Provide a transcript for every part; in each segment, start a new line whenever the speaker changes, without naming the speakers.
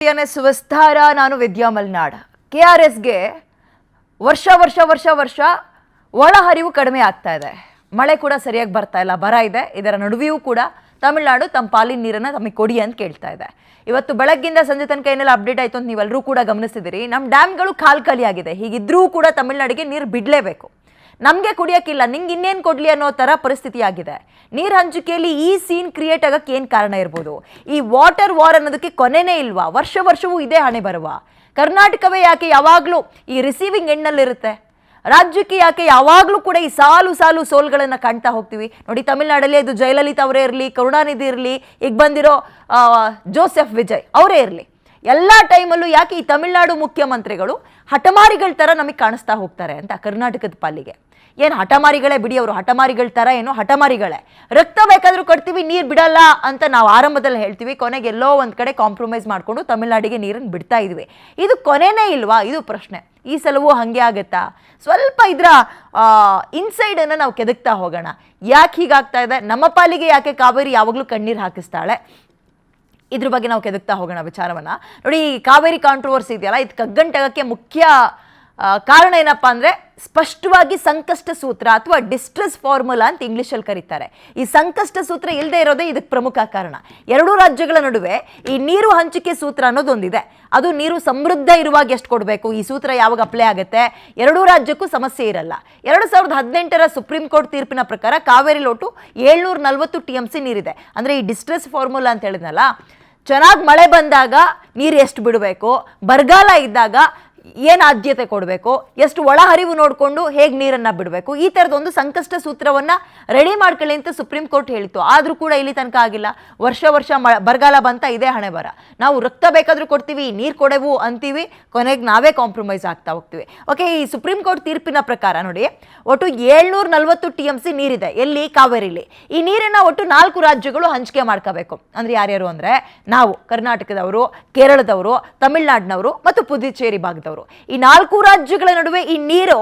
ವಿಸ್ತಾರ. ನಾನು ವಿದ್ಯಾ ಮಲ್ನಾಡ್. KRSಗೆ ವರ್ಷ ವರ್ಷ ವರ್ಷ ವರ್ಷ ಒಳಹರಿವು ಕಡಿಮೆ ಆಗ್ತಾ ಇದೆ. ಮಳೆ ಕೂಡ ಸರಿಯಾಗಿ ಬರ್ತಾ ಇಲ್ಲ, ಬರ ಇದೆ. ಇದರ ನಡುವೆಯೂ ಕೂಡ ತಮಿಳುನಾಡು ತಮ್ಮ ಪಾಲಿನ ನೀರನ್ನು ತಮಗೆ ಕೊಡಿ ಅಂತ ಕೇಳ್ತಾ ಇದೆ. ಇವತ್ತು ಬೆಳಗ್ಗಿಂದ ಸಂಜೆ ತನಕ ಏನೆಲ್ಲ ಅಪ್ಡೇಟ್ ಆಯಿತು ಅಂತ ನೀವೆಲ್ಲರೂ ಕೂಡ ಗಮನಿಸಿದಿರಿ. ನಮ್ಮ ಡ್ಯಾಮ್ಗಳು ಖಾಲಿಯಾಗಿದೆ. ಹೀಗಿದ್ರೂ ಕೂಡ ತಮಿಳುನಾಡಿಗೆ ನೀರು ಬಿಡಲೇಬೇಕು. ನಮಗೆ ಕುಡಿಯೋಕ್ಕಿಲ್ಲ, ನಿಂಗೆ ಇನ್ನೇನು ಕೊಡಲಿ ಅನ್ನೋ ಥರ ಪರಿಸ್ಥಿತಿ ಆಗಿದೆ. ನೀರು ಹಂಚಿಕೆಯಲ್ಲಿ ಈ ಸೀನ್ ಕ್ರಿಯೇಟ್ ಆಗೋಕ್ಕೆ ಏನು ಕಾರಣ ಇರ್ಬೋದು? ಈ ವಾಟರ್ ವಾರ್ ಅನ್ನೋದಕ್ಕೆ ಕೊನೆನೇ ಇಲ್ವಾ? ವರ್ಷವೂ ಇದೇ ಹಣೆ ಬರುವ. ಕರ್ನಾಟಕವೇ ಯಾಕೆ ಯಾವಾಗಲೂ ಈ ರಿಸೀವಿಂಗ್ ಎಂಡ್ನಲ್ಲಿರುತ್ತೆ? ರಾಜ್ಯಕ್ಕೆ ಯಾಕೆ ಯಾವಾಗಲೂ ಕೂಡ ಈ ಸಾಲು ಸಾಲು ಸೋಲ್ಗಳನ್ನು ಕಾಣ್ತಾ ಹೋಗ್ತೀವಿ? ನೋಡಿ, ತಮಿಳುನಾಡಲ್ಲಿ ಇದು ಜಯಲಲಿತಾ ಅವರೇ ಇರಲಿ, ಕರುಣಾನಿಧಿ ಇರಲಿ, ಈಗ ಬಂದಿರೋ ಜೋಸೆಫ್ ವಿಜಯ್ ಅವರೇ ಇರಲಿ, ಎಲ್ಲ ಟೈಮಲ್ಲೂ ಯಾಕೆ ಈ ತಮಿಳುನಾಡು ಮುಖ್ಯಮಂತ್ರಿಗಳು ಹಠಮಾರಿಗಳ ಥರ ನಮಗೆ ಕಾಣಿಸ್ತಾ ಹೋಗ್ತಾರೆ ಅಂತ? ಕರ್ನಾಟಕದ ಪಾಲಿಗೆ ಏನು ಹಠಮಾರಿಗಳೇ ಬಿಡಿ, ಅವರು ಹಠಮಾರಿಗಳ ಥರ ಏನೋ ಹಠಮಾರಿಗಳೇ. ರಕ್ತ ಬೇಕಾದರೂ ಕೊಡ್ತೀವಿ, ನೀರು ಬಿಡಲ್ಲ ಅಂತ ನಾವು ಆರಂಭದಲ್ಲಿ ಹೇಳ್ತೀವಿ, ಕೊನೆಗೆ ಎಲ್ಲೋ ಒಂದು ಕಡೆ ಕಾಂಪ್ರಮೈಸ್ ಮಾಡಿಕೊಂಡು ತಮಿಳುನಾಡಿಗೆ ನೀರನ್ನು ಬಿಡ್ತಾ ಇದ್ವಿ. ಇದು ಕೊನೆನೇ ಇಲ್ವಾ? ಇದು ಪ್ರಶ್ನೆ. ಈ ಸಲವೂ ಹಾಗೆ ಆಗುತ್ತಾ? ಸ್ವಲ್ಪ ಇದರ ಇನ್ಸೈಡನ್ನು ನಾವು ಕೆದಕ್ತಾ ಹೋಗೋಣ. ಯಾಕೆ ಹೀಗಾಗ್ತಾ ಇದೆ? ನಮ್ಮ ಪಾಲಿಗೆ ಯಾಕೆ ಕಾವೇರಿ ಯಾವಾಗಲೂ ಕಣ್ಣೀರು ಹಾಕಿಸ್ತಾಳೆ? ಇದ್ರ ಬಗ್ಗೆ ನಾವು ಕೆದಕ್ತಾ ಹೋಗೋಣ ವಿಚಾರವನ್ನು. ನೋಡಿ, ಕಾವೇರಿ ಕಾಂಟ್ರವರ್ಸಿ ಇದೆಯಲ್ಲ, ಇದು ಕಗ್ಗಂಟಾಗಕ್ಕೆ ಮುಖ್ಯ ಕಾರಣ ಏನಪ್ಪ ಅಂದರೆ, ಸ್ಪಷ್ಟವಾಗಿ ಸಂಕಷ್ಟ ಸೂತ್ರ ಅಥವಾ ಡಿಸ್ಟ್ರೆಸ್ ಫಾರ್ಮುಲಾ ಅಂತ ಇಂಗ್ಲೀಷಲ್ಲಿ ಕರೀತಾರೆ. ಈ ಸಂಕಷ್ಟ ಸೂತ್ರ ಇಲ್ಲದೆ ಇರೋದೇ ಇದಕ್ಕೆ ಪ್ರಮುಖ ಕಾರಣ. ಎರಡೂ ರಾಜ್ಯಗಳ ನಡುವೆ ಈ ನೀರು ಹಂಚಿಕೆ ಸೂತ್ರ ಅನ್ನೋದೊಂದಿದೆ. ಅದು ನೀರು ಸಮೃದ್ಧ ಇರುವಾಗ ಎಷ್ಟು ಕೊಡಬೇಕು, ಈ ಸೂತ್ರ ಯಾವಾಗ ಅಪ್ಲೈ ಆಗುತ್ತೆ? ಎರಡೂ ರಾಜ್ಯಕ್ಕೂ ಸಮಸ್ಯೆ ಇರಲ್ಲ. 2018ರ ಸುಪ್ರೀಂ ಕೋರ್ಟ್ ತೀರ್ಪಿನ ಪ್ರಕಾರ ಕಾವೇರಿ ಲೋಟು 740 TMC ನೀರಿದೆ. ಅಂದರೆ ಈ ಡಿಸ್ಟ್ರೆಸ್ ಫಾರ್ಮುಲಾ ಅಂತ ಹೇಳಿದ್ನಲ್ಲ, ಚೆನ್ನಾಗಿ ಮಳೆ ಬಂದಾಗ ನೀರು ಎಷ್ಟು ಬಿಡಬೇಕು, ಬರಗಾಲ ಇದ್ದಾಗ ಏನು ಆದ್ಯತೆ ಕೊಡಬೇಕು, ಎಷ್ಟು ಒಳಹರಿವು ನೋಡಿಕೊಂಡು ಹೇಗೆ ನೀರನ್ನು ಬಿಡಬೇಕು, ಈ ಥರದೊಂದು ಸಂಕಷ್ಟ ಸೂತ್ರವನ್ನು ರೆಡಿ ಮಾಡ್ಕೊಳ್ಳಿ ಅಂತ ಸುಪ್ರೀಂ ಕೋರ್ಟ್ ಹೇಳಿತ್ತು. ಆದರೂ ಕೂಡ ಇಲ್ಲಿ ತನಕ ಆಗಿಲ್ಲ. ವರ್ಷ ಬರಗಾಲ ಬಂತ ಇದೇ ಹಣೆ ಬರ. ನಾವು ರಕ್ತ ಬೇಕಾದರೂ ಕೊಡ್ತೀವಿ, ನೀರು ಕೊಡೆವು ಅಂತೀವಿ, ಕೊನೆಗೆ ನಾವೇ ಕಾಂಪ್ರಮೈಸ್ ಆಗ್ತಾ ಹೋಗ್ತೀವಿ. ಓಕೆ, ಈ ಸುಪ್ರೀಂ ಕೋರ್ಟ್ ತೀರ್ಪಿನ ಪ್ರಕಾರ ನೋಡಿ, ಒಟ್ಟು 740 TMC ನೀರಿದೆ. ಎಲ್ಲಿ? ಕಾವೇರಿಲಿ. ಈ ನೀರನ್ನು ಒಟ್ಟು 4 ರಾಜ್ಯಗಳು ಹಂಚಿಕೆ ಮಾಡ್ಕೋಬೇಕು. ಅಂದರೆ ಯಾರ್ಯಾರು ಅಂದರೆ, ನಾವು ಕರ್ನಾಟಕದವರು, ಕೇರಳದವರು, ತಮಿಳುನಾಡಿನವರು ಮತ್ತು ಪುದುಚೇರಿ ಭಾಗದವರು. ಈ 4 ರಾಜ್ಯಗಳ ನಡುವೆ ಈ ನೀರು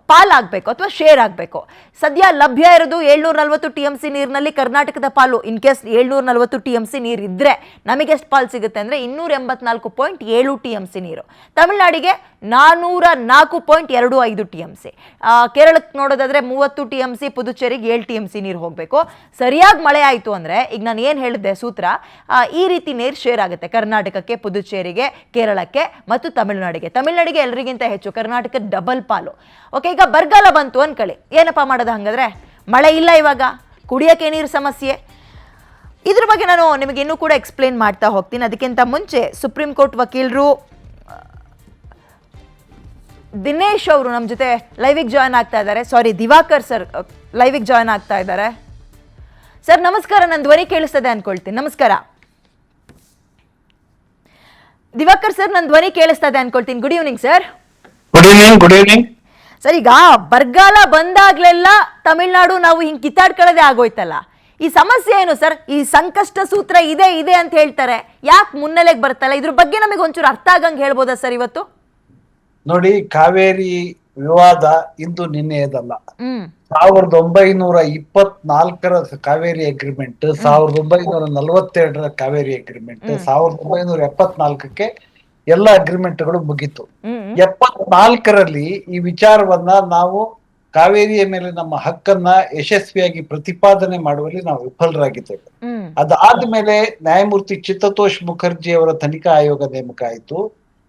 ಪಾಲಾಗಬೇಕು ಅಥವಾ ಶೇರ್ ಆಗಬೇಕು. ಸದ್ಯ ಲಭ್ಯ ಇರೋದು 740 TMC ನೀರಿನಲ್ಲಿ ಕರ್ನಾಟಕದ ಪಾಲು. ಇನ್ ಕೇಸ್ 740 TMC ನೀರು ಇದ್ರೆ ನಮಗೆ ಎಷ್ಟು ಪಾಲು ಸಿಗುತ್ತೆ ಅಂದರೆ 284.7 TMC ನೀರು. ತಮಿಳುನಾಡಿಗೆ 404.25 TMC. ಕೇರಳಕ್ಕೆ ನೋಡೋದಾದ್ರೆ 30 TMC, ಪುದುಚೇರಿಗೆ 7 TMC ನೀರು ಹೋಗಬೇಕು. ಸರಿಯಾಗಿ ಮಳೆ ಆಯಿತು ಅಂದರೆ, ಈಗ ನಾನು ಏನು ಹೇಳಿದ್ದೆ ಸೂತ್ರ, ಈ ರೀತಿ ನೀರು ಶೇರ್ ಆಗುತ್ತೆ ಕರ್ನಾಟಕಕ್ಕೆ, ಪುದುಚೇರಿಗೆ, ಕೇರಳಕ್ಕೆ ಮತ್ತು ತಮಿಳುನಾಡಿಗೆ. ತಮಿಳುನಾಡಿಗೆ ಎಲ್ಲರಿಗಿಂತ ಹೆಚ್ಚು, ಕರ್ನಾಟಕ ಡಬಲ್ ಪಾಲು. ಓಕೆ, ಈಗ ಬರಗಾಲ ಬಂತು ಅನ್ಕೊಳ್ಳಿ, ಏನಪ್ಪ ಮಾಡೋದು ಹಾಗಾದ್ರೆ? ಮಳೆ ಇಲ್ಲ, ಇವಾಗ ಕುಡಿಯೋಕೆ ನೀರು ಸಮಸ್ಯೆ. ಇದ್ರ ಬಗ್ಗೆ ನಾನು ನಿಮಗೆ ಇನ್ನೂ ಕೂಡ ಎಕ್ಸ್ಪ್ಲೇನ್ ಮಾಡ್ತಾ ಹೋಗ್ತೀನಿ. ಅದಕ್ಕಿಂತ ಮುಂಚೆ ಸುಪ್ರೀಂ ಕೋರ್ಟ್ ವಕೀಲರು ದಿನೇಶ್ ಅವರು ನಮ್ಮ ಜೊತೆ ಲೈವಿಗೆ ಜಾಯ್ನ್ ಆಗ್ತಾ ಇದ್ದಾರೆ. ಸಾರಿ, ದಿವಾಕರ್ ಸರ್ ಲೈವಿಗೆ ಜಾಯ್ನ್ ಆಗ್ತಾ ಇದ್ದಾರೆ. ಸರ್ ನಮಸ್ಕಾರ, ನನ್ನ ಧ್ವನಿ ಕೇಳಿಸ್ತದೆ ಅನ್ಕೊಳ್ತೀನಿ. ನಮಸ್ಕಾರ ದಿವಾಕರ್ ಸರ್, ನನ್ನ ಧ್ವನಿ ಕೇಳಿಸ್ತದೆ ಅನ್ಕೊಳ್ತೀನಿ. Good evening sir.
Good evening
sir, ಈಗ ಬರಗಾಲ ಬಂದಾಗ್ಲೆಲ್ಲ ತಮಿಳ್ನಾಡು ನಾವು ಹಿಂಗೆ ಕಿತ್ತಾಡ್ಕೊಳ್ಳೋದೇ ಆಗೋಯ್ತಲ್ಲ, ಈ ಸಮಸ್ಯೆ ಏನು ಸರ್? ಈ ಸಂಕಷ್ಟ ಸೂತ್ರ ಇದೆ ಅಂತ ಹೇಳ್ತಾರೆ, ಯಾಕೆ ಮುನ್ನೆಲೆಗೆ ಬರ್ತಲ್ಲ? ಇದ್ರ ಬಗ್ಗೆ ನಮಗೆ ಒಂಚೂರು ಅರ್ಥ ಆಗಂಗೆ ಹೇಳ್ಬೋದಾ ಸರ್ ಇವತ್ತು?
ನೋಡಿ, ಕಾವೇರಿ ವಿವಾದ ಇಂದು ನಿನ್ನೆಯದಲ್ಲ. 1924ರ ಕಾವೇರಿ ಅಗ್ರಿಮೆಂಟ್, 1942ರ ಕಾವೇರಿ ಅಗ್ರಿಮೆಂಟ್, 1974ಕ್ಕೆ ಎಲ್ಲ ಅಗ್ರಿಮೆಂಟ್ಗಳು ಮುಗೀತು. 74ರಲ್ಲಿ ಈ ವಿಚಾರವನ್ನ ನಾವು ಕಾವೇರಿಯ ಮೇಲೆ ನಮ್ಮ ಹಕ್ಕನ್ನ ಯಶಸ್ವಿಯಾಗಿ ಪ್ರತಿಪಾದನೆ ಮಾಡುವಲ್ಲಿ ನಾವು ವಿಫಲರಾಗಿದ್ದೇವೆ. ಅದಾದ್ಮೇಲೆ ನ್ಯಾಯಮೂರ್ತಿ ಚಿತ್ತತೋಷ್ ಮುಖರ್ಜಿ ಅವರ ತನಿಖಾ ಆಯೋಗ ನೇಮಕ ಆಯಿತು.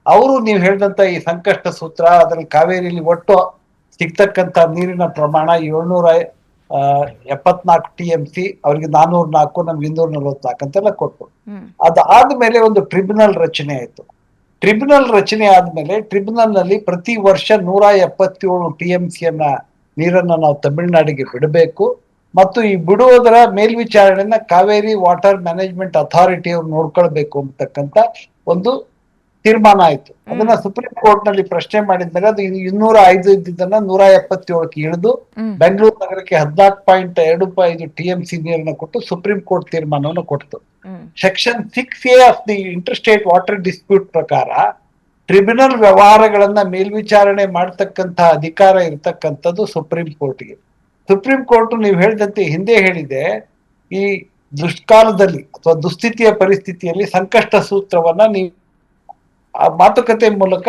ಅವರು ನೀವು ಹೇಳಿದಂತ ಈ ಸಂಕಷ್ಟ ಸೂತ್ರ, ಅದರಲ್ಲಿ ಕಾವೇರಿಯಲ್ಲಿ ಒಟ್ಟು ಸಿಗ್ತಕ್ಕಂತ ನೀರಿನ ಪ್ರಮಾಣ 774 TMC, ಅವ್ರಿಗೆ 404, ನಮ್ಗೆ 244 ಅಂತೆಲ್ಲ ಕೊಟ್ಟು, ಅದಾದ್ಮೇಲೆ ಒಂದು ಟ್ರಿಬ್ಯುನಲ್ ರಚನೆ ಆಯ್ತು. ಟ್ರಿಬ್ಯುನಲ್ ರಚನೆ ಆದ್ಮೇಲೆ ಟ್ರಿಬ್ಯುನಲ್ ನಲ್ಲಿ ಪ್ರತಿ ವರ್ಷ 177 TMCಯನ್ನ ನೀರನ್ನ ನಾವು ತಮಿಳುನಾಡಿಗೆ ಬಿಡಬೇಕು ಮತ್ತು ಈ ಬಿಡುವುದರ ಮೇಲ್ವಿಚಾರಣೆಯನ್ನ ಕಾವೇರಿ ವಾಟರ್ ಮ್ಯಾನೇಜ್ಮೆಂಟ್ ಅಥಾರಿಟಿ ಅವ್ರು ನೋಡ್ಕೊಳ್ಬೇಕು ಅಂತಕ್ಕಂತ ಒಂದು ತೀರ್ಮಾನ ಆಯ್ತು. ಅದನ್ನ ಸುಪ್ರೀಂ ಕೋರ್ಟ್ ನಲ್ಲಿ ಪ್ರಶ್ನೆ ಮಾಡಿದ್ಮೇಲೆ ಅದು 205 ಇದ್ದಿದ್ದನ್ನ 177ಕ್ಕೆ ಇಳಿದು ಬೆಂಗಳೂರು ನಗರಕ್ಕೆ 14.25 TMC ನೀರನ್ನು ಕೊಟ್ಟು ಸುಪ್ರೀಂ ಕೋರ್ಟ್ ತೀರ್ಮಾನವನ್ನು ಕೊಡ್ತು. Section 6A of the interstate water dispute ಪ್ರಕಾರ ಟ್ರಿಬ್ಯುನಲ್ ವ್ಯವಹಾರಗಳನ್ನ ಮೇಲ್ವಿಚಾರಣೆ ಮಾಡ್ತಕ್ಕಂತ ಅಧಿಕಾರ ಇರ್ತಕ್ಕಂಥದ್ದು ಸುಪ್ರೀಂ ಕೋರ್ಟ್ಗೆ. ಸುಪ್ರೀಂ ಕೋರ್ಟ್ ನೀವು ಹೇಳಿದಂತೆ ಹಿಂದೆ ಹೇಳಿದೆ, ಈ ದುಷ್ಕಾಲದಲ್ಲಿ ಅಥವಾ ದುಸ್ಥಿತಿಯ ಪರಿಸ್ಥಿತಿಯಲ್ಲಿ ಸಂಕಷ್ಟ ಸೂತ್ರವನ್ನ ನೀವು ಆ ಮಾತುಕತೆ ಮೂಲಕ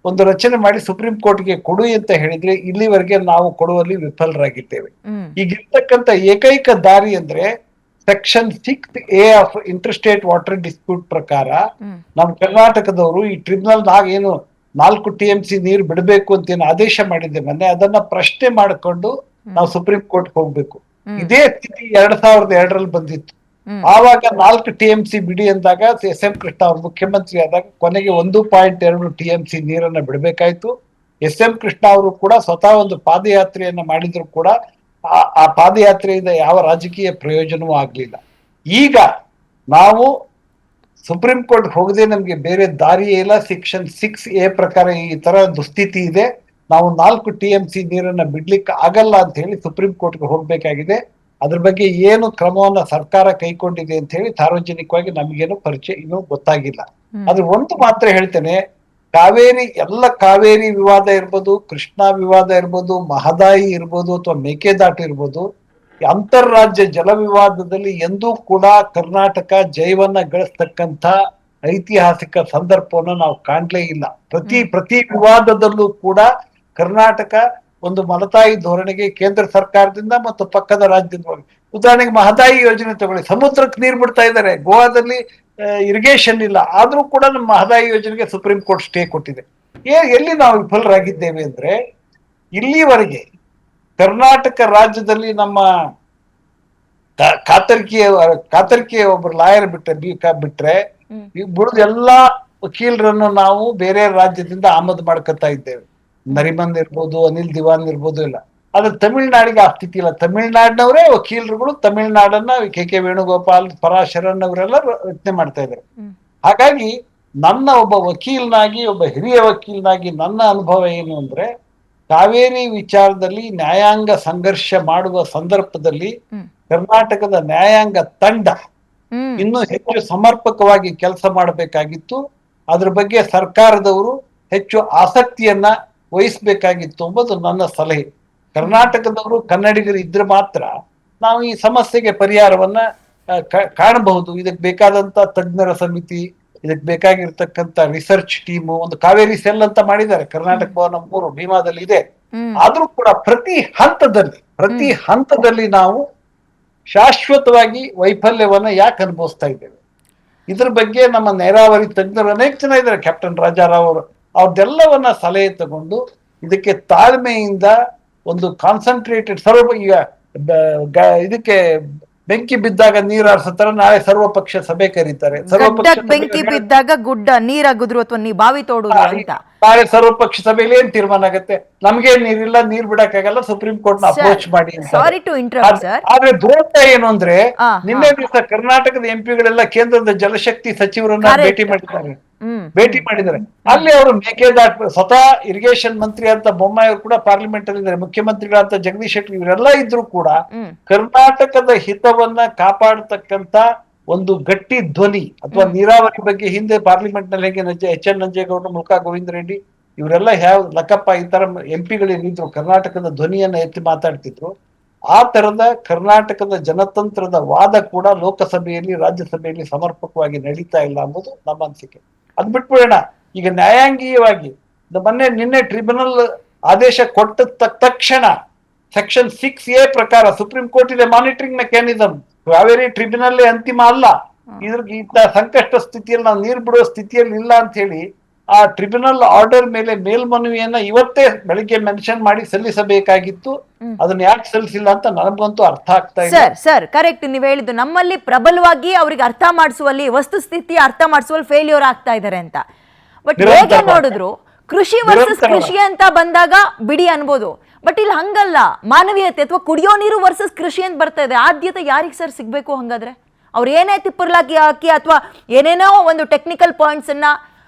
ಒಂದು ರಚನೆ ಮಾಡಿ ಸುಪ್ರೀಂ ಕೋರ್ಟ್ಗೆ ಕೊಡು ಅಂತ ಹೇಳಿದ್ರೆ ಇಲ್ಲಿವರೆಗೆ ನಾವು ಕೊಡುವಲ್ಲಿ ವಿಫಲರಾಗಿದ್ದೇವೆ. ಈಗಿರ್ತಕ್ಕಂಥ ಏಕೈಕ ದಾರಿ ಅಂದ್ರೆ section 6A of interstate water dispute ಪ್ರಕಾರ ನಮ್ಮ ಕರ್ನಾಟಕದವರು ಈ ಟ್ರಿಬ್ಯುನಲ್ ಏನು 4 TMC ನೀರು ಬಿಡಬೇಕು ಅಂತ ಏನು ಆದೇಶ ಮಾಡಿದ್ದೆ ಮೊನ್ನೆ, ಅದನ್ನ ಪ್ರಶ್ನೆ ಮಾಡಿಕೊಂಡು ನಾವು ಸುಪ್ರೀಂ ಕೋರ್ಟ್ ಹೋಗ್ಬೇಕು. ಇದೇ ಸ್ಥಿತಿ 2002ರಲ್ಲಿ ಬಂದಿತ್ತು. ಆವಾಗ 4 TMC ಬಿಡಿ ಅಂದಾಗ SM ಕೃಷ್ಣ ಅವರು ಮುಖ್ಯಮಂತ್ರಿ ಆದಾಗ ಕೊನೆಗೆ 1.2 TMC ನೀರನ್ನ ಬಿಡಬೇಕಾಯ್ತು. SM ಕೃಷ್ಣ ಅವರು ಕೂಡ ಸ್ವತಃ ಒಂದು ಪಾದಯಾತ್ರೆಯನ್ನ ಮಾಡಿದ್ರು ಕೂಡ ಆ ಪಾದಯಾತ್ರೆಯಿಂದ ಯಾವ ರಾಜಕೀಯ ಪ್ರಯೋಜನವೂ ಆಗ್ಲಿಲ್ಲ. ಈಗ ನಾವು ಸುಪ್ರೀಂ ಕೋರ್ಟ್ ಹೋಗದೆ ನಮ್ಗೆ ಬೇರೆ ದಾರಿಯೇ ಇಲ್ಲ. ಸೆಕ್ಷನ್ 6A ಪ್ರಕಾರ ಈ ತರ ದುಸ್ಥಿತಿ ಇದೆ, ನಾವು 4 TMC ನೀರನ್ನ ಬಿಡ್ಲಿಕ್ಕೆ ಆಗಲ್ಲ ಅಂತ ಹೇಳಿ ಸುಪ್ರೀಂ ಕೋರ್ಟ್ಗೆ ಹೋಗ್ಬೇಕಾಗಿದೆ. ಅದ್ರ ಬಗ್ಗೆ ಏನು ಕ್ರಮವನ್ನ ಸರ್ಕಾರ ಕೈಗೊಂಡಿದೆ ಅಂತ ಹೇಳಿ ಸಾರ್ವಜನಿಕವಾಗಿ ನಮಗೇನು ಪರಿಚಯ ಇನ್ನೂ ಗೊತ್ತಾಗಿಲ್ಲ. ಅದ್ರ ಒಂದು ಮಾತ್ರ ಹೇಳ್ತೇನೆ, ಕಾವೇರಿ ವಿವಾದ ಇರ್ಬೋದು, ಕೃಷ್ಣಾ ವಿವಾದ ಇರ್ಬೋದು, ಮಹದಾಯಿ ಇರ್ಬೋದು ಅಥವಾ ಮೇಕೆದಾಟು ಇರ್ಬೋದು, ಅಂತಾರಾಜ್ಯ ಜಲ ವಿವಾದದಲ್ಲಿ ಎಂದೂ ಕೂಡ ಕರ್ನಾಟಕ ಜಯವನ್ನ ಗಳಿಸ್ತಕ್ಕಂಥ ಐತಿಹಾಸಿಕ ಸಂದರ್ಭವನ್ನು ನಾವು ಕಾಣ್ಲೇ ಇಲ್ಲ. ಪ್ರತಿ ವಿವಾದದಲ್ಲೂ ಕೂಡ ಕರ್ನಾಟಕ ಒಂದು ಮಲತಾಯಿ ಧೋರಣೆಗೆ ಕೇಂದ್ರ ಸರ್ಕಾರದಿಂದ ಮತ್ತು ಪಕ್ಕದ ರಾಜ್ಯದಿಂದ, ಉದಾಹರಣೆಗೆ ಮಹದಾಯಿ ಯೋಜನೆ ತಗೊಳ್ಳಿ, ಸಮುದ್ರಕ್ಕೆ ನೀರು ಬಿಡ್ತಾ ಇದ್ದಾರೆ, ಗೋವಾದಲ್ಲಿ ಇರಿಗೇಷನ್ ಇಲ್ಲ, ಆದ್ರೂ ಕೂಡ ನಮ್ಮ ಮಹದಾಯಿ ಯೋಜನೆಗೆ ಸುಪ್ರೀಂ ಕೋರ್ಟ್ ಸ್ಟೇ ಕೊಟ್ಟಿದೆ. ಎಲ್ಲಿ ನಾವು ವಿಫಲರಾಗಿದ್ದೇವೆ ಅಂದ್ರೆ, ಇಲ್ಲಿವರೆಗೆ ಕರ್ನಾಟಕ ರಾಜ್ಯದಲ್ಲಿ ನಮ್ಮ ಕಾತರ್ಕಿಯ ಒಬ್ರು ಲಾಯರ್ ಬಿಟ್ರೆ ಬಿಡುದು ಎಲ್ಲಾ ವಕೀಲರನ್ನು ನಾವು ಬೇರೆ ರಾಜ್ಯದಿಂದ ಆಮದು ಮಾಡ್ಕೊತಾ ಇದ್ದೇವೆ. ನರಿಮನ್ ಇರ್ಬೋದು, ಅನಿಲ್ ದಿವಾನ್ ಇರ್ಬೋದು, ಇಲ್ಲ. ಆದ್ರೆ ತಮಿಳ್ನಾಡಿಗೆ ಆ ಸ್ಥಿತಿ ಇಲ್ಲ. ತಮಿಳ್ನಾಡಿನವರೇ ವಕೀಲರುಗಳು ತಮಿಳ್ನಾಡನ್ನ KK ವೇಣುಗೋಪಾಲ್, ಪರಾಶರನ್ ಅವರೆಲ್ಲ ರಚನೆ ಮಾಡ್ತಾ ಇದ್ದಾರೆ. ಹಾಗಾಗಿ ನನ್ನ ಒಬ್ಬ ವಕೀಲನಾಗಿ, ಒಬ್ಬ ಹಿರಿಯ ವಕೀಲನಾಗಿ ನನ್ನ ಅನುಭವ ಏನು ಅಂದ್ರೆ, ಕಾವೇರಿ ವಿಚಾರದಲ್ಲಿ ನ್ಯಾಯಾಂಗ ಸಂಘರ್ಷ ಮಾಡುವ ಸಂದರ್ಭದಲ್ಲಿ ಕರ್ನಾಟಕದ ನ್ಯಾಯಾಂಗ ತಂಡ ಇನ್ನೂ ಹೆಚ್ಚು ಸಮರ್ಪಕವಾಗಿ ಕೆಲಸ ಮಾಡಬೇಕಾಗಿತ್ತು. ಅದ್ರ ಬಗ್ಗೆ ಸರ್ಕಾರದವರು ಹೆಚ್ಚು ಆಸಕ್ತಿಯನ್ನ ವಹಿಸ್ಬೇಕಾಗಿತ್ತು ಎಂಬುದು ನನ್ನ ಸಲಹೆ. ಕರ್ನಾಟಕದವರು ಕನ್ನಡಿಗರು ಇದ್ರೆ ಮಾತ್ರ ನಾವು ಈ ಸಮಸ್ಯೆಗೆ ಪರಿಹಾರವನ್ನ ಕಾಣಬಹುದು. ಇದಕ್ಕೆ ಬೇಕಾದಂತ ತಜ್ಞರ ಸಮಿತಿ, ಇದಕ್ಕೆ ಬೇಕಾಗಿರ್ತಕ್ಕಂಥ ರಿಸರ್ಚ್ ಟೀಮು, ಒಂದು ಕಾವೇರಿ ಸೆಲ್ ಅಂತ ಮಾಡಿದ್ದಾರೆ, ಕರ್ನಾಟಕ ಭವನ 3 ಭೀಮಾದಲ್ಲಿ ಇದೆ. ಆದ್ರೂ ಕೂಡ ಪ್ರತಿ ಹಂತದಲ್ಲಿ ನಾವು ಶಾಶ್ವತವಾಗಿ ವೈಫಲ್ಯವನ್ನ ಯಾಕೆ ಅನುಭವಿಸ್ತಾ ಇದ್ದೇವೆ? ಇದ್ರ ಬಗ್ಗೆ ನಮ್ಮ ನೀರಾವರಿ ತಜ್ಞರು ಅನೇಕ ಜನ ಇದ್ದಾರೆ, ಕ್ಯಾಪ್ಟನ್ ರಾಜಾರಾವ್ ಅವರು, ಅವ್ರದ್ದೆಲ್ಲವನ್ನ ಸಲಹೆ ತಗೊಂಡು ಇದಕ್ಕೆ ತಾಳ್ಮೆಯಿಂದ ಒಂದು ಕಾನ್ಸಂಟ್ರೇಟೆಡ್ ಈಗ ಇದಕ್ಕೆ ಬೆಂಕಿ ಬಿದ್ದಾಗ ನೀರು ಹಾರಿಸ್ತಾರೆ, ನಾಳೆ ಸರ್ವಪಕ್ಷ ಸಭೆ ಕರೀತಾರೆ.
ಬೆಂಕಿ ಬಿದ್ದಾಗ ಗುಡ್ಡ ನೀರಾಗುದ್ರು ಅಥವಾ ಬಾವಿ ತೋಡುದು ಅಂತ
ನಾಳೆ ಸರ್ವಪಕ್ಷ ಸಭೆಯಲ್ಲಿ ಏನ್ ತೀರ್ಮಾನ ಆಗುತ್ತೆ? ನಮ್ಗೆ ನೀರಿಲ್ಲ, ನೀರ್ ಬಿಡಕ್ಕಾಗಲ್ಲ, ಸುಪ್ರೀಂ ಕೋರ್ಟ್ ನ ಅಪ್ರೋಚ್ ಮಾಡಿ. ಆದ್ರೆ ದುರಂತ ಏನು ಅಂದ್ರೆ, ನಿನ್ನೆ ದಿವಸ ಕರ್ನಾಟಕದ MP ಗಳೆಲ್ಲ ಕೇಂದ್ರದ ಜಲಶಕ್ತಿ ಸಚಿವರನ್ನ ಭೇಟಿ ಮಾಡಿದ್ದಾರೆ. ಅಲ್ಲಿ ಅವರು ಮೇಕೆದಾಟು, ಸ್ವತಃ ಇರಿಗೇಷನ್ ಮಂತ್ರಿ ಅಂತ ಬೊಮ್ಮಾಯಿ ಅವರು ಕೂಡ ಪಾರ್ಲಿಮೆಂಟ್ ಅಲ್ಲಿ ಇದ್ದಾರೆ, ಮುಖ್ಯಮಂತ್ರಿಗಳಂತ ಜಗದೀಶ್ ಶೆಟ್ಟರ್, ಇವರೆಲ್ಲ ಇದ್ರು ಕೂಡ ಕರ್ನಾಟಕದ ಹಿತವನ್ನ ಕಾಪಾಡತಕ್ಕಂತ ಒಂದು ಗಟ್ಟಿ ಧ್ವನಿ ಅಥವಾ ನೀರಾವರಿ ಬಗ್ಗೆ ಹಿಂದೆ ಪಾರ್ಲಿಮೆಂಟ್ ನಲ್ಲಿ ಹೇಗೆ HN ನಂಜೇಗೌಡರು, ಮುಲ್ಕಾ ಗೋವಿಂದ ರೆಡ್ಡಿ ಇವರೆಲ್ಲ ಲಕ್ಕಪ್ಪ ಈ ತರ MP ಕರ್ನಾಟಕದ ಧ್ವನಿಯನ್ನ ಎತ್ತಿ ಮಾತಾಡ್ತಿದ್ರು. ಆ ತರದ ಕರ್ನಾಟಕದ ಜನತಂತ್ರದ ವಾದ ಕೂಡ ಲೋಕಸಭೆಯಲ್ಲಿ, ರಾಜ್ಯಸಭೆಯಲ್ಲಿ ಸಮರ್ಪಕವಾಗಿ ನಡೀತಾ ಇಲ್ಲ ಅನ್ನೋದು ನಮ್ಮ ಅನಿಸಿಕೆ. ಅದ್ ಬಿಟ್ಬಿಡೋಣ. ಈಗ ನ್ಯಾಯಾಂಗೀಯವಾಗಿ ನಿನ್ನೆ ಟ್ರಿಬ್ಯುನಲ್ ಆದೇಶ ಕೊಟ್ಟ ತಕ್ಷಣ ಸೆಕ್ಷನ್ 6A ಪ್ರಕಾರ ಸುಪ್ರೀಂ ಕೋರ್ಟ್ ಇದೆ ಮಾನಿಟರಿಂಗ್ ಮೆಕ್ಯಾನಿಸಮ್. ಕಾವೇರಿ ಟ್ರಿಬ್ಯುನಲ್ ಅಂತಿಮ ಅಲ್ಲ, ಇಂಥ ಸಂಕಷ್ಟ ಸ್ಥಿತಿಯಲ್ಲಿ ನಾವು ನೀರು ಬಿಡುವ ಸ್ಥಿತಿಯಲ್ಲಿ ಇಲ್ಲ ಅಂತ ಹೇಳಿ ಆ ಟ್ರಿಬ್ಯುನಲ್ ಆರ್ಡರ್ ಮೇಲೆ ಮೇಲ್ಮನವಿಯನ್ನ ಇವತ್ತೇ ಬೆಳಿಗ್ಗೆ ಮೆನ್ಷನ್ ಮಾಡಿ ಸಲ್ಲಿಸಬೇಕಾಗಿತ್ತು. ಅದನ್ನ ಯಾಕೆ ಸಲ್ಲಿಸಿಲ್ಲ ಅಂತ ನನಗಂತೂ ಅರ್ಥ ಆಗ್ತಾ ಇಲ್ಲ.
ಸರ್ ಕರೆಕ್ಟ್, ನೀವ್ ಹೇಳಿದ್ದು ನಮ್ಮಲ್ಲಿ ಪ್ರಬಲವಾಗಿ ಅವ್ರಿಗೆ ಅರ್ಥ ಮಾಡಿಸುವಲ್ಲಿ, ವಸ್ತುಸ್ಥಿತಿ ಅರ್ಥ ಮಾಡಿಸುವಲ್ಲಿ ಫೇಲ್ಯೂರ್ ಆಗ್ತಾ ಇದಾರೆ ಅಂತ. ಬಟ್ ಹೇಗೆ ನೋಡಿದ್ರು ಕೃಷಿ ವರ್ಸಸ್ ಕೃಷಿ ಅಂತ ಬಂದಾಗ ಬಿಡಿ ಅನ್ಬೋದು, ಬಟ್ ಇಲ್ಲಿ ಹಂಗಲ್ಲ. ಮಾನವೀಯತೆ ಅಥವಾ ಕುಡಿಯೋ ನೀರು ವರ್ಸಸ್ ಕೃಷಿ ಅಂತ ಬರ್ತಾ ಇದೆ. ಆದ್ಯತೆ ಯಾರಿಗೆ ಸರ್ ಸಿಗ್ಬೇಕು? ಹಂಗಾದ್ರೆ ಅವ್ರು ಏನೇ ತಿಪ್ಪರ್ಲಾಕಿ ಹಾಕಿ ಅಥವಾ ಏನೇನೋ ಒಂದು ಟೆಕ್ನಿಕಲ್ ಪಾಯಿಂಟ್ಸ್ ಅನ್ನ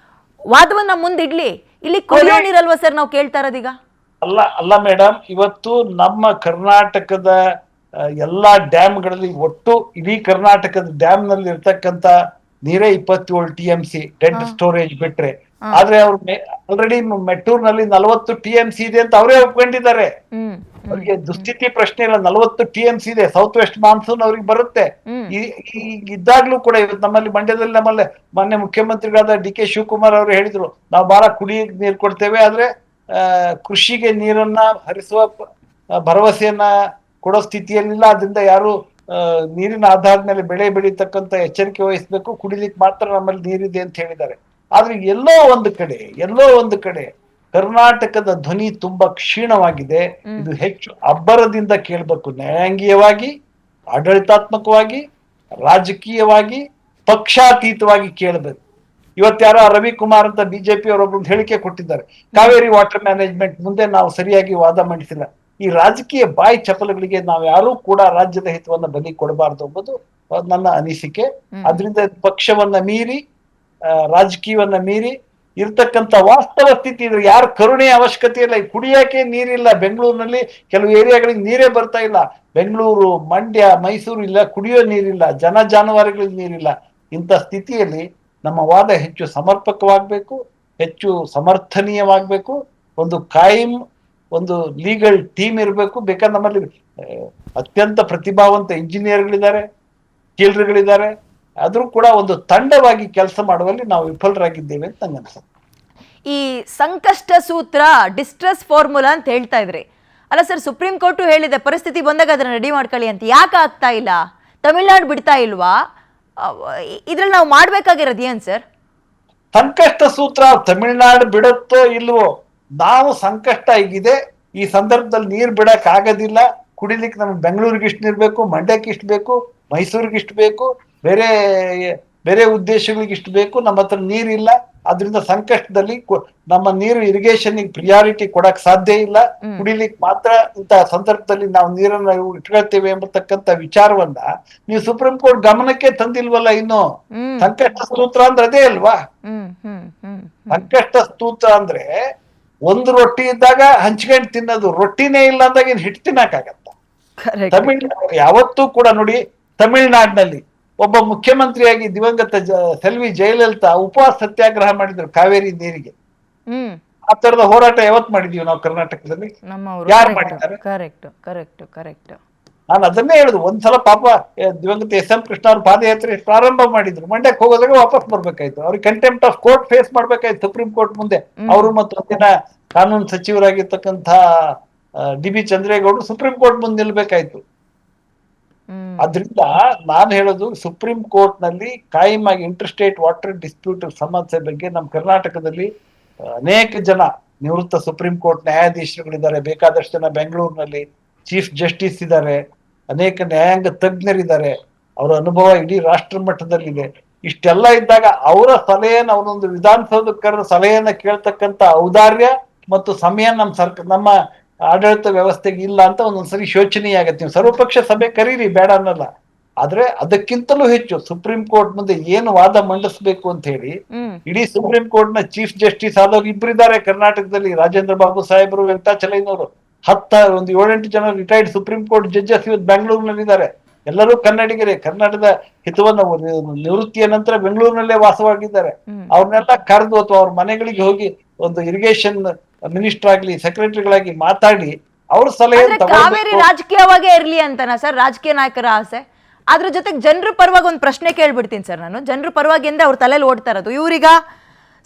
ವಾದವನ್ನ ಮುಂದಿಡ್ಲಿ, ಇಲ್ಲಿ ಕುಡಿಯೋ ನೀರಲ್ವಾ ಸರ್ ನಾವು ಕೇಳ್ತಾ ಇರೋದೀಗ?
ಅಲ್ಲ ಮೇಡಮ್, ಇವತ್ತು ನಮ್ಮ ಕರ್ನಾಟಕದ ಎಲ್ಲಾ ಡ್ಯಾಮ್ಗಳಲ್ಲಿ ಒಟ್ಟು ಇಡೀ ಕರ್ನಾಟಕದ ಡ್ಯಾಮ್ ನಲ್ಲಿ ಇರ್ತಕ್ಕಂತ ನೀರೇ 27 TMC ಡೆಡ್ ಸ್ಟೋರೇಜ್ ಬಿಟ್ರೆ ಆದ್ರೆ ಅವ್ರು ಆಲ್ರೆಡಿ ಮೆಟ್ಟೂರ್ನಲ್ಲಿ 40 TMC ಇದೆ ಅಂತ ಅವರೇ ಒಪ್ಕೊಂಡಿದ್ದಾರೆ.
ಹ್ಮ್
ಅವ್ರಿಗೆ ದುಸ್ಥಿತಿ ಪ್ರಶ್ನೆ ಇಲ್ಲ, 40 TMC ಇದೆ, ಸೌತ್ ವೆಸ್ಟ್ ಮಾನ್ಸೂನ್ ಅವ್ರಿಗೆ ಬರುತ್ತೆ. ಇದ್ದಾಗ್ಲೂ ಕೂಡ ಇವತ್ತು ನಮ್ಮಲ್ಲಿ ಮಂಡ್ಯದಲ್ಲಿ ನಮ್ಮಲ್ಲಿ ಮೊನ್ನೆ ಮುಖ್ಯಮಂತ್ರಿಗಳಾದ DK ಶಿವಕುಮಾರ್ ಅವರು ಹೇಳಿದ್ರು, ನಾವು ಬಹಳ ಕುಡಿಯಕ್ಕೆ ನೀರು ಕೊಡ್ತೇವೆ, ಆದ್ರೆ ಕೃಷಿಗೆ ನೀರನ್ನ ಹರಿಸುವ ಭರವಸೆಯನ್ನ ಕೊಡೋ ಸ್ಥಿತಿಯಲ್ಲಿಲ್ಲ. ಅದರಿಂದ ಯಾರು ನೀರಿನ ಆಧಾರದ ಮೇಲೆ ಬೆಳೆ ಬೆಳೀತಕ್ಕಂಥ ಎಚ್ಚರಿಕೆ ವಹಿಸ್ಬೇಕು, ಕುಡಿಲಿಕ್ಕೆ ಮಾತ್ರ ನಮ್ಮಲ್ಲಿ ನೀರಿದೆ ಅಂತ ಹೇಳಿದ್ದಾರೆ. ಆದ್ರೆ ಎಲ್ಲೋ ಒಂದು ಕಡೆ ಕರ್ನಾಟಕದ ಧ್ವನಿ ತುಂಬಾ ಕ್ಷೀಣವಾಗಿದೆ. ಇದು ಹೆಚ್ಚು ಅಬ್ಬರದಿಂದ ಕೇಳಬೇಕು, ನ್ಯಾಯಾಂಗೀಯವಾಗಿ, ಆಡಳಿತಾತ್ಮಕವಾಗಿ, ರಾಜಕೀಯವಾಗಿ, ಪಕ್ಷಾತೀತವಾಗಿ ಕೇಳಬೇಕು. ಇವತ್ತ್ಯಾರೋ ರವಿಕುಮಾರ್ ಅಂತ ಬಿಜೆಪಿ ಅವರೊಬ್ರು ಹೇಳಿಕೆ ಕೊಟ್ಟಿದ್ದಾರೆ, ಕಾವೇರಿ ವಾಟರ್ ಮ್ಯಾನೇಜ್ಮೆಂಟ್ ಮುಂದೆ ನಾವು ಸರಿಯಾಗಿ ವಾದ ಮಂಡಿಸಿಲ್ಲ. ಈ ರಾಜಕೀಯ ಬಾಯಿ ಚಪಲಗಳಿಗೆ ನಾವು ಯಾರೂ ಕೂಡ ರಾಜ್ಯದ ಹಿತವನ್ನ ಬಲಿ ಕೊಡಬಾರ್ದು ಎಂಬುದು ನನ್ನ ಅನಿಸಿಕೆ. ಅದರಿಂದ ಪಕ್ಷವನ್ನ ಮೀರಿ, ರಾಜಕೀಯವನ್ನ ಮೀರಿ ಇರ್ತಕ್ಕಂಥ ವಾಸ್ತವ ಸ್ಥಿತಿ ಇದ್ರೆ ಯಾರು ಕರುಣೆಯ ಅವಶ್ಯಕತೆ ಇಲ್ಲ. ಕುಡಿಯಕ್ಕೆ ನೀರಿಲ್ಲ, ಬೆಂಗಳೂರಿನಲ್ಲಿ ಕೆಲವು ಏರಿಯಾಗಳಿಗೆ ನೀರೇ ಬರ್ತಾ ಇಲ್ಲ. ಬೆಂಗಳೂರು, ಮಂಡ್ಯ, ಮೈಸೂರು ಇಲ್ಲ, ಕುಡಿಯೋ ನೀರಿಲ್ಲ, ಜಾನುವಾರುಗಳಿಗೆ ನೀರಿಲ್ಲ. ಇಂಥ ಸ್ಥಿತಿಯಲ್ಲಿ ನಮ್ಮ ವಾದ ಹೆಚ್ಚು ಸಮರ್ಪಕವಾಗಬೇಕು, ಹೆಚ್ಚು ಸಮರ್ಥನೀಯವಾಗಬೇಕು. ಒಂದು ಕಾಯಂ ಒಂದು ಲೀಗಲ್ ಟೀಮ್ ಇರಬೇಕು. ಬೇಕಾದ್ರೆ ನಮ್ಮಲ್ಲಿ ಅತ್ಯಂತ ಪ್ರತಿಭಾವಂತ ಇಂಜಿನಿಯರ್ಗಳಿದ್ದಾರೆ, ವಕೀಲರುಗಳಿದ್ದಾರೆ. ಆದ್ರೂ ಕೂಡ ಒಂದು ತಂಡವಾಗಿ ಕೆಲಸ ಮಾಡುವಲ್ಲಿ ನಾವು ವಿಫಲರಾಗಿದ್ದೇವೆ ಅಂತ ನಂಗೆ ಅನ್ಸುತ್ತೆ.
ಈ ಸಂಕಷ್ಟ ಸೂತ್ರ, ಡಿಸ್ಟ್ರೆಸ್ ಫಾರ್ಮುಲಾ ಅಂತ ಹೇಳ್ತಾ ಇದ್ರಿ ಅಲ್ಲ ಸರ್, ಸುಪ್ರೀಂ ಕೋರ್ಟು ಹೇಳಿದೆ ಪರಿಸ್ಥಿತಿ ಬಂದಾಗ ಅದನ್ನ ರೆಡಿ ಮಾಡ್ಕೊಳ್ಳಿ ಅಂತ. ಯಾಕೆ ಆಗ್ತಾ ಇಲ್ಲ? ತಮಿಳ್ನಾಡು ಬಿಡ್ತಾ ಇಲ್ವಾ? ಇದ್ರಲ್ಲಿ ನಾವು ಮಾಡ್ಬೇಕಾಗಿರೋದು ಏನ್ ಸರ್?
ಸಂಕಷ್ಟ ಸೂತ್ರ ತಮಿಳ್ನಾಡು ಬಿಡುತ್ತೋ ಇಲ್ವೋ, ನಾವು ಸಂಕಷ್ಟ ಹೀಗಿದೆ, ಈ ಸಂದರ್ಭದಲ್ಲಿ ನೀರು ಬಿಡಕ್ ಆಗೋದಿಲ್ಲ, ಕುಡಿಲಿಕ್ಕೆ ನಮ್ಗೆ ಬೆಂಗಳೂರಿಗೆ ಇಷ್ಟು ನೀರು ಬೇಕು, ಮಂಡ್ಯಕ್ಕೆ ಇಷ್ಟು ಬೇಕು, ಮೈಸೂರಿಗೆ ಇಷ್ಟು ಬೇಕು, ಬೇರೆ ಬೇರೆ ಉದ್ದೇಶಗಳಿಗೆ ಇಷ್ಟು ಬೇಕು, ನಮ್ಮ ಹತ್ರ ನೀರಿಲ್ಲ. ಅದರಿಂದ ಸಂಕಷ್ಟದಲ್ಲಿ ನಮ್ಮ ನೀರು ಇರಿಗೇಷನ್ ಪ್ರಿಯಾರಿಟಿ ಕೊಡಕ್ ಸಾಧ್ಯ ಇಲ್ಲ, ಕುಡಿಲಿಕ್ಕೆ ಮಾತ್ರ ಇಂತಹ ಸಂದರ್ಭದಲ್ಲಿ ನಾವು ನೀರನ್ನ ಇಟ್ಕೊಳ್ತೇವೆ ಎಂಬತಕ್ಕಂತ ವಿಚಾರವನ್ನ ನೀವು ಸುಪ್ರೀಂ ಕೋರ್ಟ್ ಗಮನಕ್ಕೆ ತಂದಿಲ್ವಲ್ಲ ಇನ್ನು. ಸಂಕಷ್ಟ ಸೂತ್ರ ಅಂದ್ರೆ ಅದೇ ಅಲ್ವಾ? ಸಂಕಷ್ಟ ಸೂತ್ರ ಅಂದ್ರೆ ಒಂದು ರೊಟ್ಟಿ ಇದ್ದಾಗ ಹಂಚ್ಕೊಂಡು ತಿನ್ನೋದು, ರೊಟ್ಟಿನೇ ಇಲ್ಲ ಅಂದಾಗ ಇನ್ ಹಿಟ್ಟು ತಿನ್ನಕ್ಕಾಗತ್ತ? ತಮಿಳ್ನಾಡು ಯಾವತ್ತೂ ಕೂಡ ನೋಡಿ, ತಮಿಳ್ನಾಡಿನಲ್ಲಿ ಒಬ್ಬ ಮುಖ್ಯಮಂತ್ರಿಯಾಗಿ ದಿವಂಗತ ಸೆಲ್ವಿ ಜಯಲಲಿತಾ ಉಪವಾಸ ಸತ್ಯಾಗ್ರಹ ಮಾಡಿದ್ರು ಕಾವೇರಿ ನೀರಿಗೆ. ಆ ತರದ ಹೋರಾಟ ಯಾವತ್ ಮಾಡಿದೀವಿ ನಾವು ಕರ್ನಾಟಕದಲ್ಲಿ? ಯಾರು ಮಾಡಿದ್ದಾರೆ? ನಾನು ಅದನ್ನೇ ಹೇಳುದು. ಒಂದ್ಸಲ ಪಾಪ ದಿವಂಗತ SM ಕೃಷ್ಣ ಅವ್ರ ಪಾದಯಾತ್ರೆ ಪ್ರಾರಂಭ ಮಾಡಿದ್ರು, ಮಂಡ್ಯಕ್ಕೆ ಹೋಗೋದಾಗ ವಾಪಸ್ ಬರ್ಬೇಕಾಯ್ತು. ಅವ್ರಿಗೆ ಕಂಟೆಂಪ್ಟ್ ಆಫ್ ಕೋರ್ಟ್ ಫೇಸ್ ಮಾಡ್ಬೇಕಾಯ್ತು ಸುಪ್ರೀಂ ಕೋರ್ಟ್ ಮುಂದೆ. ಅವರು ಮತ್ತು ಒಂದಿನ ಕಾನೂನು ಸಚಿವರಾಗಿರ್ತಕ್ಕಂಥ DB ಚಂದ್ರೇಗೌಡರು ಸುಪ್ರೀಂ ಕೋರ್ಟ್ ಮುಂದೆ ನಿಲ್ಬೇಕಾಯ್ತು. ಅದ್ರಿಂದ ನಾನು ಹೇಳೋದು, ಸುಪ್ರೀಂ ಕೋರ್ಟ್ ನಲ್ಲಿ ಕಾಯಂ ಆಗಿ ಇಂಟರ್ ಸ್ಟೇಟ್ ವಾಟರ್ ಡಿಸ್ಪ್ಯೂಟ್ ಸಮಸ್ಯೆ ಬಗ್ಗೆ ನಮ್ಮ ಕರ್ನಾಟಕದಲ್ಲಿ ಅನೇಕ ಜನ ನಿವೃತ್ತ ಸುಪ್ರೀಂ ಕೋರ್ಟ್ ನ್ಯಾಯಾಧೀಶರುಗಳಿದ್ದಾರೆ, ಬೇಕಾದಷ್ಟು ಜನ ಬೆಂಗಳೂರಿನಲ್ಲಿ ಚೀಫ್ ಜಸ್ಟಿಸ್ ಇದ್ದಾರೆ, ಅನೇಕ ನ್ಯಾಯಾಂಗ ತಜ್ಞರಿದ್ದಾರೆ, ಅವರ ಅನುಭವ ಇಡೀ ರಾಷ್ಟ್ರ ಮಟ್ಟದಲ್ಲಿದೆ. ಇಷ್ಟೆಲ್ಲ ಇದ್ದಾಗ ಅವರ ಸಲಹೆಯನ್ನು, ಅವರೊಂದು ವಿಧಾನಸೌಧಕ್ಕರ ಸಲಹೆಯನ್ನ ಕೇಳ್ತಕ್ಕಂಥ ಔದಾರ್ಯ ಮತ್ತು ಸಮಯ ನಮ್ಮ ಆಡಳಿತ ವ್ಯವಸ್ಥೆಗೆ ಇಲ್ಲ ಅಂತ ಒಂದೊಂದ್ಸರಿ ಶೋಚನೀಯ ಆಗತ್ತೆ. ನೀವು ಸರ್ವಪಕ್ಷ ಸಭೆ ಕರೀರಿ, ಬೇಡ ಅನ್ನಲ್ಲ. ಆದ್ರೆ ಅದಕ್ಕಿಂತಲೂ ಹೆಚ್ಚು ಸುಪ್ರೀಂ ಕೋರ್ಟ್ ಮುಂದೆ ಏನು ವಾದ ಮಂಡಿಸ್ಬೇಕು ಅಂತ ಹೇಳಿ ಇಡೀ ಸುಪ್ರೀಂ ಕೋರ್ಟ್ ನ ಚೀಫ್ ಜಸ್ಟಿಸ್ ಆದವ್ರು ಇಬ್ಬರಿದ್ದಾರೆ ಕರ್ನಾಟಕದಲ್ಲಿ, ರಾಜೇಂದ್ರ ಬಾಬು ಸಾಹೇಬರು, ವೆಂಕಟಾಚಲಯ್ಯನವರು. 7-8 ಜನ ರಿಟೈರ್ಡ್ ಸುಪ್ರೀಂ ಕೋರ್ಟ್ ಜಡ್ಜಸ್ ಇವತ್ತು ಬೆಂಗಳೂರಿನಲ್ಲಿದ್ದಾರೆ. ಎಲ್ಲರೂ ಕನ್ನಡಿಗರೇ, ಕನ್ನಡದ ಹಿತವನ್ನು ನಿವೃತ್ತಿಯ ನಂತರ ಬೆಂಗಳೂರಿನಲ್ಲೇ ವಾಸವಾಗಿದ್ದಾರೆ. ಅವ್ರನ್ನೆಲ್ಲ ಕರೆದು ಅಥವಾ ಅವ್ರ ಮನೆಗಳಿಗೆ ಹೋಗಿ ಒಂದು ಇರಿಗೇಷನ್ ಮಿನಿಸ್ಟರ್ ಆಗ್ಲಿ, ಸೆಕ್ರೆಟರಿಗಳಾಗಿ ಮಾತಾಡಿ ಅವ್ರ ಸಲಹೆ
ಕಾವೇರಿ ರಾಜಕೀಯವಾಗೇ ಇರ್ಲಿ ಅಂತನಾ ಸರ್ ರಾಜಕೀಯ ನಾಯಕರ ಆಸೆ? ಅದ್ರ ಜೊತೆಗೆ ಜನರ ಪರವಾಗಿ ಒಂದು ಪ್ರಶ್ನೆ ಕೇಳ್ಬಿಡ್ತೀನಿ ಸರ್ ನಾನು. ಜನರ ಪರವಾಗಿ ಅಂದ್ರೆ ಅವ್ರ ತಲೆಯಲ್ಲಿ ಓಡ್ತಾ ಇರೋದು, ಇವ್ರೀಗ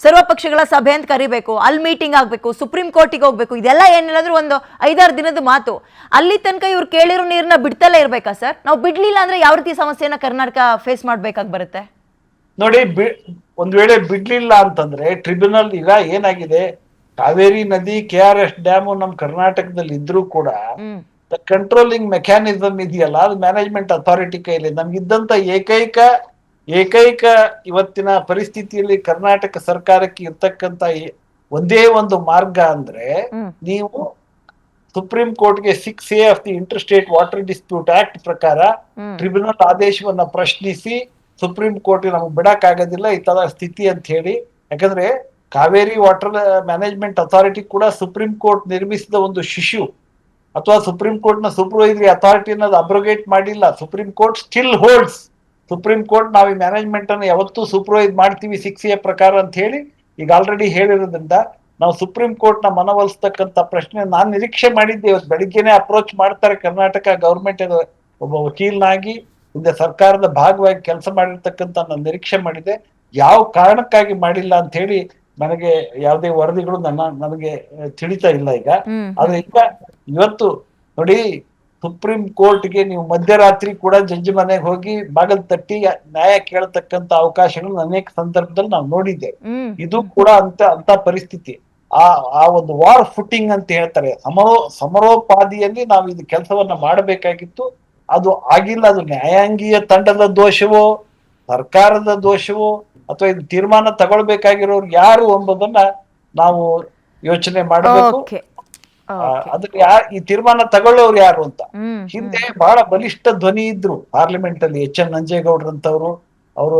ಸರ್ವಪಕ್ಷಗಳ ಸಭೆ ಅಂತ ಕರಿಬೇಕು, ಅಲ್ಲಿ ಮೀಟಿಂಗ್ ಆಗ್ಬೇಕು, ಸುಪ್ರೀಂ ಕೋರ್ಟಿಗೆ ಹೋಗ್ಬೇಕು, ಇದೆಲ್ಲ ಏನಿಲ್ಲ ಅಂದ್ರೆ ಒಂದು 5-6 ದಿನದ ಮಾತು. ಅಲ್ಲಿ ತನಕ ಇವ್ರು ಕೇಳಿರೋ ನೀರನ್ನ ಬಿಡ್ತಲೇ ಇರ್ಬೇಕಾ ಸರ್? ನಾವು ಬಿಡ್ಲಿಲ್ಲ ಅಂದ್ರೆ ಯಾವ ರೀತಿ ಸಮಸ್ಯೆನ ಕರ್ನಾಟಕ ಫೇಸ್ ಮಾಡ್ಬೇಕಾಗಿ ಬರುತ್ತೆ?
ನೋಡಿ, ಒಂದ್ ವೇಳೆ ಬಿಡ್ಲಿಲ್ಲ ಅಂತಂದ್ರೆ ಟ್ರಿಬ್ಯುನಲ್, ಈಗ ಏನಾಗಿದೆ, ಕಾವೇರಿ ನದಿ KRS ಡ್ಯಾಮ್ ನಮ್ಮ ಕರ್ನಾಟಕದಲ್ಲಿ ಇದ್ರೂ ಕೂಡ ಕಂಟ್ರೋಲಿಂಗ್ ಮೆಕ್ಯಾನಿಸಮ್ ಇದೆಯಲ್ಲ, ಅದು ಮ್ಯಾನೇಜ್ಮೆಂಟ್ ಅಥಾರಿಟಿ ಕೈಲಿ. ನಮ್ಗಿದ್ದಂತ ಏಕೈಕ ಇವತ್ತಿನ ಪರಿಸ್ಥಿತಿಯಲ್ಲಿ ಕರ್ನಾಟಕ ಸರ್ಕಾರಕ್ಕೆ ಇರ್ತಕ್ಕಂತ ಒಂದೇ ಒಂದು ಮಾರ್ಗ ಅಂದ್ರೆ, ನೀವು ಸುಪ್ರೀಂ ಕೋರ್ಟ್ಗೆ 6A of the inter state water dispute act ಪ್ರಕಾರ ಟ್ರಿಬ್ಯುನಲ್ ಆದೇಶವನ್ನ ಪ್ರಶ್ನಿಸಿ ಸುಪ್ರೀಂ ಕೋರ್ಟ್ ನಮಗೆ ಬಿಡಕ್ ಆಗೋದಿಲ್ಲ ಈ ತರ ಸ್ಥಿತಿ ಅಂತ ಹೇಳಿ. ಯಾಕಂದ್ರೆ ಕಾವೇರಿ ವಾಟರ್ ಮ್ಯಾನೇಜ್ಮೆಂಟ್ ಅಥಾರಿಟಿ ಕೂಡ ಸುಪ್ರೀಂ ಕೋರ್ಟ್ ನಿರ್ಮಿಸಿದ ಒಂದು ಶಿಶು, ಅಥವಾ ಸುಪ್ರೀಂ ಕೋರ್ಟ್ ನ ಸೂಪರ್ವೈಸರಿ ಅಥಾರಿಟಿ ಅನ್ನೋದು ಅಬ್ರೋಗೇಟ್ ಮಾಡಿಲ್ಲ. Supreme court still holds. Supreme court ನಾವು ಈ ಮ್ಯಾನೇಜ್ಮೆಂಟ್ ಅನ್ನು ಯಾವತ್ತೂ ಸೂಪರ್ವೈಸ್ ಮಾಡ್ತೀವಿ 6A ಪ್ರಕಾರ ಅಂತ ಹೇಳಿ ಈಗ ಆಲ್ರೆಡಿ ಹೇಳಿರೋದ್ರಿಂದ ನಾವು ಸುಪ್ರೀಂ ಕೋರ್ಟ್ ನ ಮನವೊಲಿಸ್ತಕ್ಕಂತ ಪ್ರಶ್ನೆ ನಾನು ನಿರೀಕ್ಷೆ ಮಾಡಿದ್ದೆ. ಇವತ್ತು ಬೆಳಿಗ್ಗೆನೆ ಅಪ್ರೋಚ್ ಮಾಡ್ತಾರೆ ಕರ್ನಾಟಕ ಗವರ್ಮೆಂಟ್ ಒಬ್ಬ ವಕೀಲನಾಗಿ ಹಿಂದೆ ಸರ್ಕಾರದ ಭಾಗವಾಗಿ ಕೆಲಸ ಮಾಡಿರ್ತಕ್ಕಂತ ನಾನು ನಿರೀಕ್ಷೆ ಮಾಡಿದೆ. ಯಾವ ಕಾರಣಕ್ಕಾಗಿ ಮಾಡಿಲ್ಲ ಅಂತ ಹೇಳಿ ನನಗೆ ಯಾವುದೇ ವರದಿಗಳು ನನಗೆ ತಿಳಿತಾ ಇಲ್ಲ ಈಗ. ಆದ್ರೆ ಈಗ ಇವತ್ತು ನೋಡಿ, ಸುಪ್ರೀಂ ಕೋರ್ಟ್ಗೆ ನೀವು ಮಧ್ಯರಾತ್ರಿ ಕೂಡ ಜಡ್ಜ್ ಮನೆಗೆ ಹೋಗಿ ಬಾಗಿಲು ತಟ್ಟಿ ನ್ಯಾಯ ಕೇಳತಕ್ಕಂತ ಅವಕಾಶಗಳು ಅನೇಕ ಸಂದರ್ಭದಲ್ಲಿ ನಾವು ನೋಡಿದ್ದೇವೆ. ಇದು ಕೂಡ ಅಂತ ಪರಿಸ್ಥಿತಿ. ಆ ಒಂದು ವಾರ್ ಫುಟಿಂಗ್ ಅಂತ ಹೇಳ್ತಾರೆ, ಸಮರೋಪಾದಿಯಲ್ಲಿ ನಾವು ಇದು ಕೆಲಸವನ್ನ ಮಾಡಬೇಕಾಗಿತ್ತು. ಅದು ಆಗಿಲ್ಲ. ಅದು ನ್ಯಾಯಾಂಗೀಯ ತಂಡದ ದೋಷವೋ ಸರ್ಕಾರದ ದೋಷವೋ ಅಥವಾ ಇದು ತೀರ್ಮಾನ ತಗೊಳ್ಬೇಕಾಗಿರೋರು ಯಾರು ಎಂಬುದನ್ನ ನಾವು ಯೋಚನೆ ಮಾಡಬೇಕು. ಅದಕ್ಕೆ ಈ ತೀರ್ಮಾನ ತಗೊಳ್ಳೋರು ಯಾರು ಅಂತ. ಹಿಂದೆ ಬಹಳ ಬಲಿಷ್ಠ ಧ್ವನಿ ಇದ್ರು ಪಾರ್ಲಿಮೆಂಟ್ ಅಲ್ಲಿ. ಎನ್ ನಂಜೇಗೌಡ್ರಂತವ್ರು, ಅವರು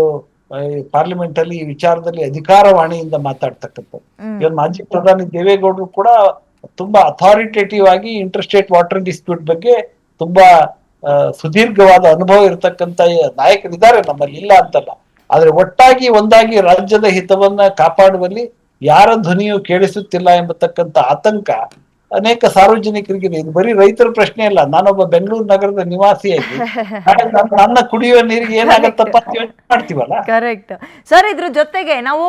ಪಾರ್ಲಿಮೆಂಟ್ ಅಲ್ಲಿ ಈ ವಿಚಾರದಲ್ಲಿ ಅಧಿಕಾರವಾಣಿಯಿಂದ ಮಾತಾಡ್ತಕ್ಕಂಥದ್ದು. ಇವನ್ ಮಾಜಿ ಪ್ರಧಾನಿ ದೇವೇಗೌಡರು ಕೂಡ ತುಂಬಾ ಅಥಾರಿಟೇಟಿವ್ ಆಗಿ ಇಂಟರ್ ಸ್ಟೇಟ್ ವಾಟರ್ ಡಿಸ್ಪ್ಯೂಟ್ ಬಗ್ಗೆ ತುಂಬಾ ಸುದೀರ್ಘವಾದ ಅನುಭವ ಇರತಕ್ಕಂತ ನಾಯಕರಿದ್ದಾರೆ ನಮ್ಮಲ್ಲಿ, ಇಲ್ಲ ಅಂತಲ್ಲ. ಆದ್ರೆ ಒಟ್ಟಾಗಿ ಒಂದಾಗಿ ರಾಜ್ಯದ ಹಿತವನ್ನ ಕಾಪಾಡುವಲ್ಲಿ ಯಾರ ಧ್ವನಿಯು ಕೇಳಿಸುತ್ತಿಲ್ಲ ಎಂಬತಕ್ಕಂತ ಆತಂಕ ಅನೇಕ ಸಾರ್ವಜನಿಕರಿಗಿದೆ. ಇದು ಬರೀ ರೈತರ ಪ್ರಶ್ನೆ ಅಲ್ಲ. ನಾನೊಬ್ಬ ಬೆಂಗಳೂರು ನಗರದ ನಿವಾಸಿಯಾಗಿ ನನ್ನ ಕುಡಿಯುವ ನೀರಿಗೆ ಏನಾಗತ್ತಪ್ಪ ಅಂತ ಯೋಚನೆ ಮಾಡ್ತೀವಲ್ಲ.
Correct sir. ಇದ್ರ ಜೊತೆಗೆ ನಾವು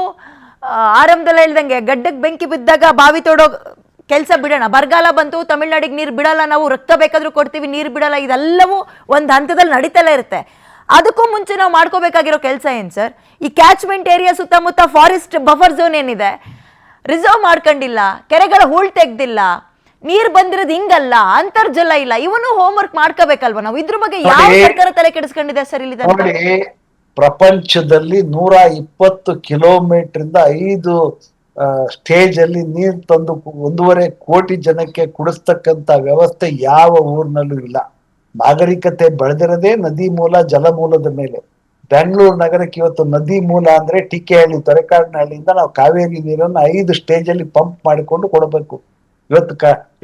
ಆರಂಭದಲ್ಲಿ ಹೇಳ್ದಂಗೆ ಗಡ್ಡಕ್ಕೆ ಬೆಂಕಿ ಬಿದ್ದಾಗ ಬಾವಿ ತೋಡೋ ಕೆಲಸ ಬಿಡೋಣ. ಬರಗಾಲ ಬಂತು, ತಮಿಳ್ನಾಡಿಗೆ ನೀರು ಬಿಡಲ್ಲ, ನಾವು ರಕ್ತ ಬೇಕಾದ್ರೂ ಕೊಡ್ತೀವಿ, ನೀರು ಬಿಡಲ್ಲ, ಇದೆಲ್ಲವೂ ಒಂದು ಹಂತದಲ್ಲಿ ನಡೀತಲೇ ಇರುತ್ತೆ. ಅದಕ್ಕೂ ಮುಂಚೆ ನಾವು ಮಾಡ್ಕೋಬೇಕಾಗಿರೋ ಕೆಲಸ ಏನು ಸರ್? ಈ ಕ್ಯಾಚ್ಮೆಂಟ್ ಏರಿಯಾ ಸುತ್ತಮುತ್ತ ಫಾರೆಸ್ಟ್ ಬಫರ್ ಝೋನ್ ಏನಿದೆ ರಿಸರ್ವ್ ಮಾಡ್ಕೊಂಡಿಲ್ಲ, ಕೆರೆಗಳ ಹೂಳ್ ತೆಗ್ದಿಲ್ಲ, ನೀರ್ ಬಂದಿರೋದು ಹಿಂಗಲ್ಲ, ಅಂತರ್ಜಲ ಇಲ್ಲ, ಇವನು ಹೋಮ್ ವರ್ಕ್ ಮಾಡ್ಕೋಬೇಕಲ್ವಾ ನಾವು? ಇದ್ರ ಬಗ್ಗೆ ಯಾವ ಸರ್ಕಾರ ತಲೆ ಕೆಡಿಸ್ಕೊಂಡಿದೆ ಸರ್ ಇಲ್ಲಿ?
ನೋಡಿ, ಪ್ರಪಂಚದಲ್ಲಿ 120 ಕಿಲೋಮೀಟರ್ ಇಂದ 5 ಸ್ಟೇಜ್ ಅಲ್ಲಿ ನೀರ್ ತಂದು 1.5 ಕೋಟಿ ಜನಕ್ಕೆ ಕುಡಿಸ್ತಕ್ಕಂತ ವ್ಯವಸ್ಥೆ ಯಾವ ಊರಿನಲ್ಲೂ ಇಲ್ಲ. ನಾಗರಿಕತೆ ಬೆಳೆದಿರದೇ ನದಿ ಮೂಲ ಜಲಮೂಲದ ಮೇಲೆ. ಬೆಂಗಳೂರು ನಗರಕ್ಕೆ ಇವತ್ತು ನದಿ ಮೂಲ ಅಂದ್ರೆ ಟಿಕೆಹಳ್ಳಿ, ತೊರೆಕಾಡಿನಹಳ್ಳಿಯಿಂದ ನಾವು ಕಾವೇರಿ ನೀರನ್ನು 5 ಸ್ಟೇಜ್ ಅಲ್ಲಿ ಪಂಪ್ ಮಾಡಿಕೊಂಡು ಕೊಡಬೇಕು. ಇವತ್ತು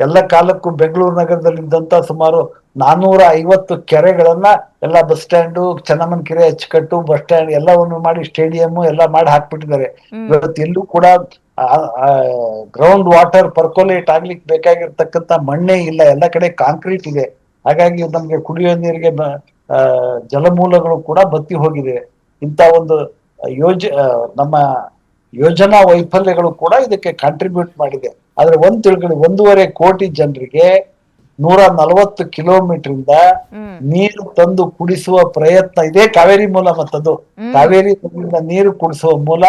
ಎಲ್ಲ ಕಾಲಕ್ಕೂ ಬೆಂಗಳೂರು ನಗರದಲ್ಲಿ ಇದ್ದಂತ ಸುಮಾರು 450 ಕೆರೆಗಳನ್ನ ಎಲ್ಲ ಬಸ್ ಸ್ಟ್ಯಾಂಡು, ಚೆನ್ನಮ್ಮನ ಕೆರೆ, ಅಚ್ಚುಕಟ್ಟು, ಬಸ್ ಸ್ಟ್ಯಾಂಡ್ ಎಲ್ಲವನ್ನು ಮಾಡಿ ಸ್ಟೇಡಿಯಂ ಎಲ್ಲ ಮಾಡಿ ಹಾಕ್ಬಿಟ್ಟಿದ್ದಾರೆ. ಇವತ್ತು ಎಲ್ಲೂ ಕೂಡ ಗ್ರೌಂಡ್ ವಾಟರ್ ಪರ್ಕೋಲೇಟ್ ಆಗ್ಲಿಕ್ಕೆ ಬೇಕಾಗಿರ್ತಕ್ಕಂತ ಮಣ್ಣೇ ಇಲ್ಲ. ಎಲ್ಲ ಕಡೆ ಕಾಂಕ್ರೀಟ್ ಇದೆ. ಹಾಗಾಗಿ ನಮ್ಗೆ ಕುಡಿಯೋ ನೀರಿಗೆ ಜಲಮೂಲಗಳು ಕೂಡ ಬತ್ತಿ ಹೋಗಿದೆ. ಇಂಥ ಒಂದು ನಮ್ಮ ಯೋಜನಾ ವೈಫಲ್ಯಗಳು ಕೂಡ ಇದಕ್ಕೆ ಕಾಂಟ್ರಿಬ್ಯೂಟ್ ಮಾಡಿದೆ. ಆದ್ರೆ ತಿಳ್ಕೊಳ್ಳಿ, 1.5 ಕೋಟಿ ಜನರಿಗೆ 140 ಕಿಲೋಮೀಟರ್ ಇಂದ ನೀರು ತಂದು ಕುಡಿಸುವ ಪ್ರಯತ್ನ ಇದೆ. ಕಾವೇರಿ ಮೂಲ ಮತ್ತದು ಕಾವೇರಿ ನೀರು ಕುಡಿಸುವ ಮೂಲ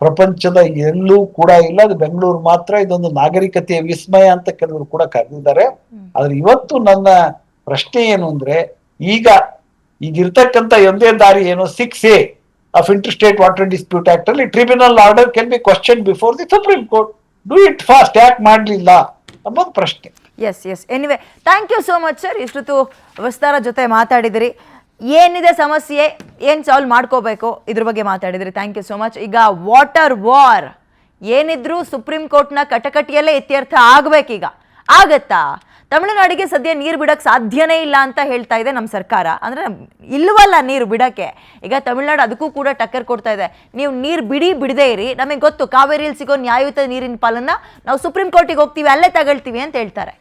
ಪ್ರಪಂಚದ ಎಲ್ಲೂ ಕೂಡ ಇಲ್ಲ. ಅದು ಬೆಂಗಳೂರು ಮಾತ್ರ. ಇದೊಂದು ನಾಗರಿಕತೆಯ ವಿಸ್ಮಯ ಅಂತ ಕೆಲವರು ಕೂಡ ಕರೆದಿದ್ದಾರೆ. ಆದ್ರೆ ಇವತ್ತು ನನ್ನ ಪ್ರಶ್ನೆ ಏನು ಅಂದ್ರೆ, ಈಗಿರ್ತಕ್ಕಂಥ ಒಂದೇ ದಾರಿ ಏನು? 6A of interstate water dispute act ಅಲ್ಲಿ tribunal order can be question before the supreme court. Do it fast. ಯಾಕೆ ಮಾಡ್ಲಿಲ್ಲ ಅನ್ನೋದು ಪ್ರಶ್ನೆ.
Yes anyway, thank you so much sir. ಇಷ್ಟೊತ್ತು ವಿಸ್ತಾರ ಜೊತೆ ಮಾತಾಡಿದಿರಿ. ಏನಿದೆ ಸಮಸ್ಯೆ, ಏನು ಸಾಲ್ವ್ ಮಾಡ್ಕೋಬೇಕು, ಇದ್ರ ಬಗ್ಗೆ ಮಾತಾಡಿದ್ರಿ. Thank you so much. ಈಗ ವಾಟರ್ ವಾರ್ ಏನಿದ್ರು ಸುಪ್ರೀಂ ಕೋರ್ಟ್ನ ಕಟಕಟಿಯಲ್ಲೇ ಇತ್ಯರ್ಥ ಆಗ್ಬೇಕೀಗ. ಆಗತ್ತಾ? ತಮಿಳುನಾಡಿಗೆ ಸದ್ಯ ನೀರು ಬಿಡಕ್ಕೆ ಸಾಧ್ಯನೇ ಇಲ್ಲ ಅಂತ ಹೇಳ್ತಾ ಇದೆ ನಮ್ಮ ಸರ್ಕಾರ. ಅಂದರೆ ಇಲ್ವಲ್ಲ ನೀರು ಬಿಡಕ್ಕೆ. ಈಗ ತಮಿಳುನಾಡು ಅದಕ್ಕೂ ಕೂಡ ಟಕ್ಕರ್ ಕೊಡ್ತಾ ಇದೆ. ನೀವು ನೀರು ಬಿಡದೇ ಇರಿ, ನಮಗೆ ಗೊತ್ತು ಕಾವೇರಿಯಲ್ಲಿ ಸಿಗೋ ನ್ಯಾಯಯುತ ನೀರಿನ ಪಾಲನ್ನ ನಾವು ಸುಪ್ರೀಂ ಕೋರ್ಟಿಗೆ ಹೋಗ್ತೀವಿ, ಅಲ್ಲೇ ತಗೊಳ್ತೀವಿ ಅಂತ ಹೇಳ್ತಾರೆ.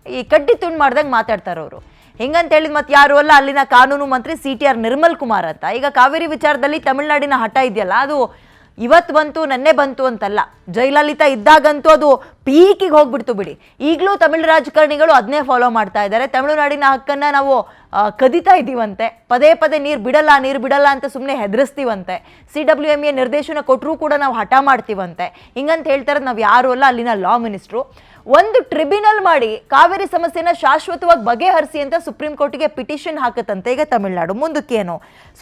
ಈ ಕಡ್ಡಿ ತುಂಡು ಮಾಡ್ದಂಗೆ ಮಾತಾಡ್ತಾರೆ ಅವರು. ಹಿಂಗಂತ ಹೇಳಿದ್ ಮತ್ತೆ ಯಾರು ಅಲ್ಲ, ಅಲ್ಲಿನ ಕಾನೂನು ಮಂತ್ರಿ CTR ನಿರ್ಮಲ್ ಕುಮಾರ್ ಅಂತ. ಈಗ ಕಾವೇರಿ ವಿಚಾರದಲ್ಲಿ ತಮಿಳುನಾಡಿನ ಹಠ ಇದೆಯಲ್ಲ, ಅದು ಇವತ್ತು ಬಂತು ನೆನ್ನೆ ಬಂತು ಅಂತಲ್ಲ. ಜಯಲಲಿತಾ ಇದ್ದಾಗಂತೂ ಅದು ಪೀಕಿಗೆ ಹೋಗ್ಬಿಡ್ತು ಬಿಡಿ. ಈಗಲೂ ತಮಿಳು ರಾಜಕಾರಣಿಗಳು ಅದನ್ನೇ ಫಾಲೋ ಮಾಡ್ತಾ ಇದ್ದಾರೆ. ತಮಿಳುನಾಡಿನ ಹಕ್ಕನ್ನು ನಾವು ಕದಿತಾ ಇದ್ದೀವಂತೆ. ಪದೇ ಪದೇ ನೀರು ಬಿಡಲ್ಲ ಅಂತ ಸುಮ್ಮನೆ ಹೆದರಿಸ್ತೀವಂತೆ. CWMA ನಿರ್ದೇಶನ ಕೊಟ್ಟರೂ ಕೂಡ ನಾವು ಹಠ ಮಾಡ್ತೀವಂತೆ. ಹಿಂಗಂತ ಹೇಳ್ತಾರೆ. ನಾವು ಯಾರು ಅಲ್ಲ, ಅಲ್ಲಿನ ಲಾ ಮಿನಿಸ್ಟ್ರು. ಒಂದು ಟ್ರಿಬ್ಯುನಲ್ ಮಾಡಿ ಕಾವೇರಿ ಸಮಸ್ಯೆನ ಶಾಶ್ವತವಾಗಿ ಬಗೆಹರಿಸಿ ಅಂತ ಸುಪ್ರೀಂ ಕೋರ್ಟಿಗೆ ಪಿಟಿಷನ್ ಹಾಕತ್ತಂತೆ ಈಗ ತಮಿಳುನಾಡು. ಮುಂದಕ್ಕೇನು?